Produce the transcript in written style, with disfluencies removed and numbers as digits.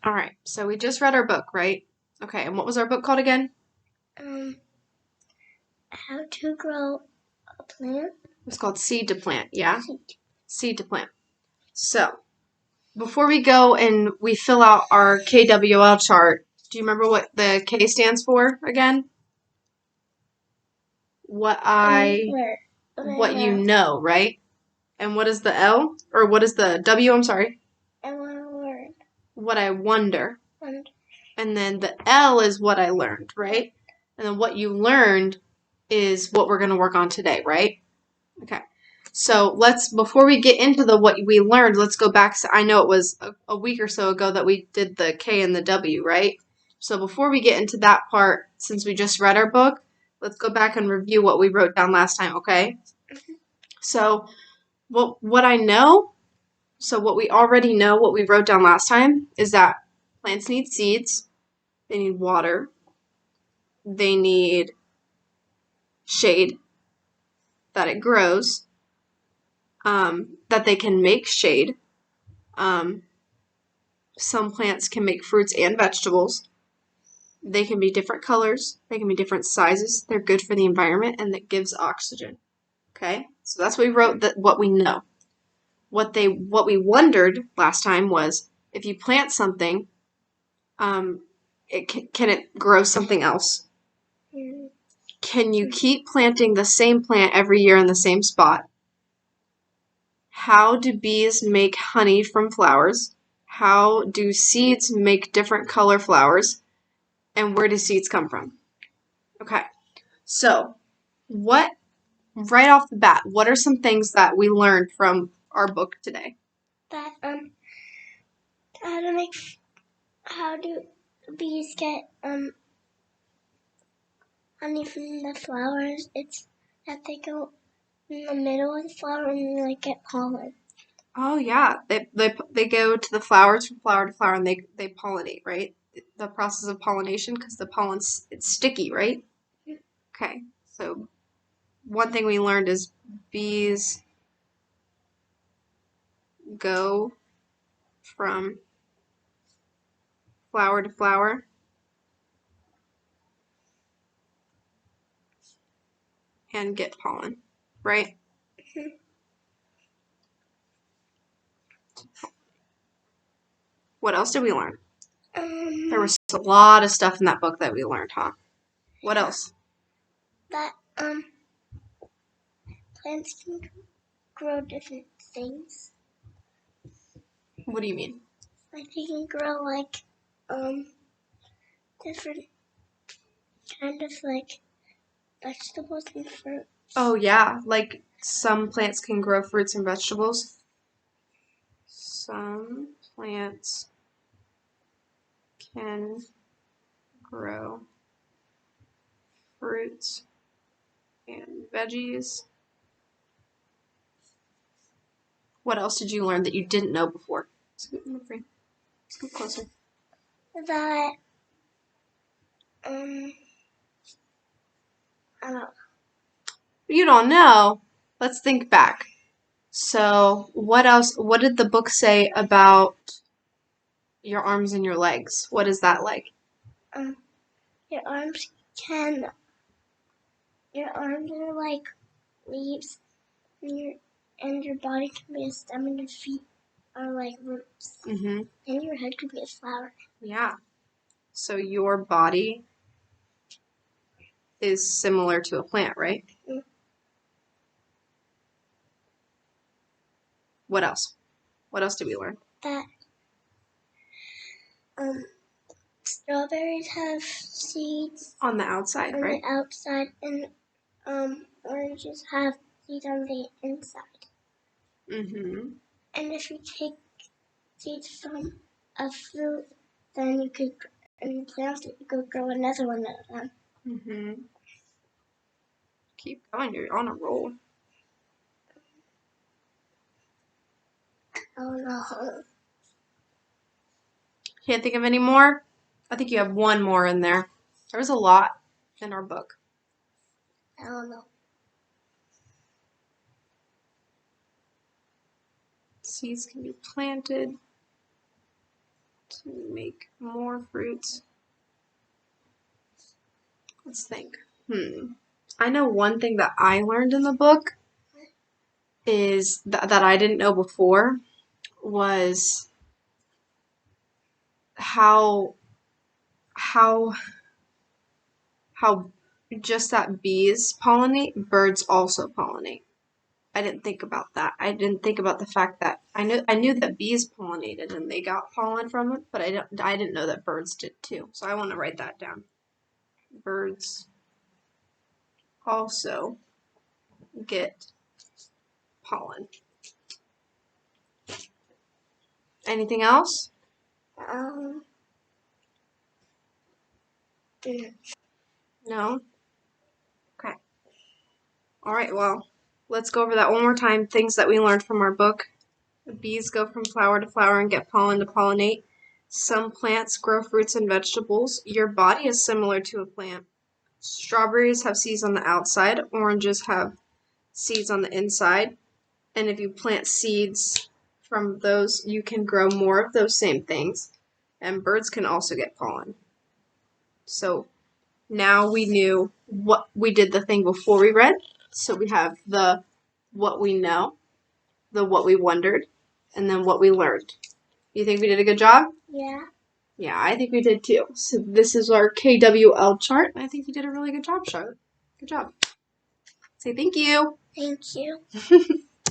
All right, so we just read our book, right? Okay, and what was our book called again? How to grow a plant. It was called Seed to Plant, yeah? Seed. Seed to Plant. So, before we go and we fill out our KWL chart, do you remember what the K stands for again? What you know, right? And what is the L? Or what is the W? I'm sorry. I want to learn. What I wonder. And then the L is what I learned, right? And then what you learned is what we're going to work on today, right? Okay. So before we get into what we learned, let's go back. I know it was a week or so ago that we did the K and the W, right? So before we get into that part, since we just read our book, let's go back and review what we wrote down last time, okay? So what I know, so what we already know, what we wrote down last time, is that plants need seeds, they need water, they need shade, that it grows, that they can make shade. Some plants can make fruits and vegetables. They can be different colors. They can be different sizes. They're good for the environment and that gives oxygen. Okay, so that's what we wrote. What we know. What we wondered last time was if you plant something, can it grow something else? Can you keep planting the same plant every year in the same spot? How do bees make honey from flowers? How do seeds make different color flowers? And where do seeds come from? Okay, so right off the bat, what are some things that we learned from our book today? That how do bees get honey from the flowers? It's that they go in the middle of the flower and they get pollen. Oh yeah, they go to the flowers from flower to flower and they pollinate, right? The process of pollination because the pollen's it's sticky, right? Okay, so one thing we learned is bees go from flower to flower and get pollen, right? What else did we learn? There was a lot of stuff in that book that we learned, huh? What else? That plants can grow different things. What do you mean? Like they can grow like different kind of like vegetables and fruit. Oh yeah, like some plants can grow fruits and vegetables. Some plants can grow fruits and veggies. What else did you learn that you didn't know before? Scoot closer. That I don't know. You don't know. Let's think back. So, what else? What did the book say about your arms and your legs? What is that like? Your arms are like leaves, and your body can be a stem, and your feet are like roots. Mm-hmm. And your head could be a flower. Yeah. So your body is similar to a plant, right? Mm. What else? What else did we learn? That strawberries have seeds on the outside, on right? the outside, and oranges have seeds on the inside. Mm-hmm. And if you take seeds from a fruit, then you could, and plant it, you could grow another one of them. Mm-hmm. Keep going, you're on a roll. Oh no. Can't think of any more? I think you have one more in there. There's a lot in our book. I don't know. Seeds can be planted to make more fruits. Let's think. I know one thing that I learned in the book is that I didn't know before was how just that bees pollinate, birds also pollinate. I didn't think about that. I didn't think about the fact that I knew that bees pollinated and they got pollen from it, but I didn't know that birds did too. So I want to write that down. Birds also get pollen. Anything else? No? Okay. All right, well, let's go over that one more time. Things that we learned from our book. The bees go from flower to flower and get pollen to pollinate. Some plants grow fruits and vegetables. Your body is similar to a plant. Strawberries have seeds on the outside. Oranges have seeds on the inside. And if you plant seeds from those, you can grow more of those same things. And birds can also get pollen. So now we knew what we did the thing before we read. So we have the what we know, the what we wondered, and then what we learned. You think we did a good job? Yeah. Yeah, I think we did too. So this is our KWL chart. I think you did a really good job, Charlotte. Good job. Say thank you. Thank you.